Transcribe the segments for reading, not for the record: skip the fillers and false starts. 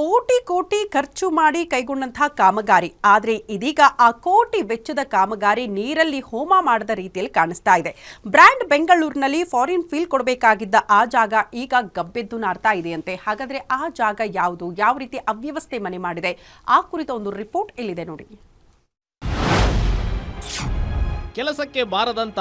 ಕೋಟಿ ಕೋಟಿ ಖರ್ಚು ಮಾಡಿ ಕೈಗೊಂಡಂತಹ ಕಾಮಗಾರಿ. ಆದರೆ ಇದೀಗ ಆ ಕೋಟಿ ವೆಚ್ಚದ ಕಾಮಗಾರಿ ನೀರಲ್ಲಿ ಹೋಮ ಮಾಡದ ರೀತಿಯಲ್ಲಿ ಕಾಣಿಸ್ತಾ ಇದೆ. ಬ್ರ್ಯಾಂಡ್ ಬೆಂಗಳೂರಿನಲ್ಲಿ ಫಾರಿನ್ ಫೀಲ್ ಕೊಡಬೇಕಾಗಿದ್ದ ಆ ಜಾಗ ಈಗ ಗಬ್ಬೆದ್ದು ನಾರ್ತಾ ಇದೆಯಂತೆ. ಹಾಗಾದ್ರೆ ಆ ಜಾಗ ಯಾವುದು, ಯಾವ ರೀತಿ ಅವ್ಯವಸ್ಥೆ ಮನೆ ಮಾಡಿದೆ, ಆ ಕುರಿತ ಒಂದು ರಿಪೋರ್ಟ್ ಇಲ್ಲಿದೆ ನೋಡಿ. ಕೆಲಸಕ್ಕೆ ಬಾರದಂತ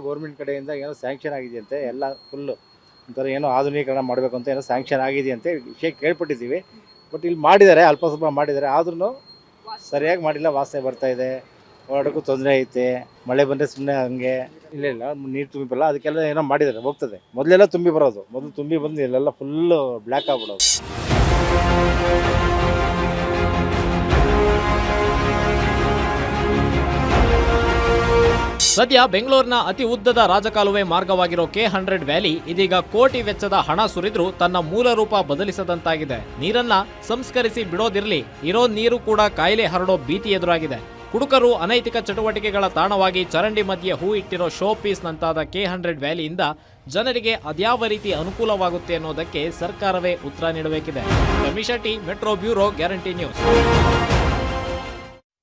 ಗೌರ್ಮೆಂಟ್ ಕಡೆಯಿಂದ ಏನೋ ಸ್ಯಾಂಕ್ಷನ್ ಆಗಿದೆಯಂತೆ, ಎಲ್ಲ ಫುಲ್ಲು ಒಂಥರ ಏನೋ ಆಧುನೀಕರಣ ಮಾಡಬೇಕು ಅಂತ ಏನೋ ಸ್ಯಾಂಕ್ಷನ್ ಆಗಿದೆಯಂತೆ ವಿಷಯ ಕೇಳ್ಪಟ್ಟಿದ್ದೀವಿ. ಬಟ್ ಇಲ್ಲಿ ಮಾಡಿದ್ದಾರೆ, ಅಲ್ಪ ಸ್ವಲ್ಪ ಮಾಡಿದ್ದಾರೆ, ಆದ್ರೂ ಸರಿಯಾಗಿ ಮಾಡಿಲ್ಲ. ವಾಸನೆ ಬರ್ತಾ ಇದೆ, ಓಡಾಡೋಕ್ಕೂ ತೊಂದರೆ ಐತೆ. ಮಳೆ ಬಂದರೆ ಸುಮ್ಮನೆ ಹಂಗೆ ಇಲ್ಲ ನೀರು ತುಂಬಿಲ್ಲ, ಅದಕ್ಕೆಲ್ಲ ಏನೋ ಮಾಡಿದ್ದಾರೆ, ಹೋಗ್ತದೆ. ಮೊದಲೆಲ್ಲ ತುಂಬಿ ಬರೋದು, ಮೊದಲು ತುಂಬಿ ಬಂದು ಇಲ್ಲೆಲ್ಲ ಫುಲ್ಲು ಬ್ಲ್ಯಾಕ್ ಆಗ್ಬಿಡೋದು. ಸದ್ಯ ಬೆಂಗಳೂರಿನ ಅತಿ ಉದ್ದದ ರಾಜಕಾಲುವೆ ಮಾರ್ಗವಾಗಿರೋ K100 ವ್ಯಾಲಿ ಇದೀಗ ಕೋಟಿ ವೆಚ್ಚದ ಹಣ ಸುರಿದ್ರೂ ತನ್ನ ಮೂಲ ರೂಪ ಬದಲಿಸದಂತಾಗಿದೆ. ನೀರನ್ನ ಸಂಸ್ಕರಿಸಿ ಬಿಡೋದಿರ್ಲಿ, ಇರೋ ನೀರು ಕೂಡ ಕಾಯಿಲೆ ಹರಡೋ ಭೀತಿ ಎದುರಾಗಿದೆ. ಕುಡುಕರು ಅನೈತಿಕ ಚಟುವಟಿಕೆಗಳ ತಾಣವಾಗಿ ಚರಂಡಿ ಮಧ್ಯೆ ಹೂ ಇಟ್ಟಿರೋ ಶೋ ಪೀಸ್ ನಂತಾದ K100 ವ್ಯಾಲಿಯಿಂದ ಜನರಿಗೆ ಅದ್ಯಾವ ರೀತಿ ಅನುಕೂಲವಾಗುತ್ತೆ ಅನ್ನೋದಕ್ಕೆ ಸರ್ಕಾರವೇ ಉತ್ತರ ನೀಡಬೇಕಿದೆ. Ramesh Shetty, metro bureau, guarantee news.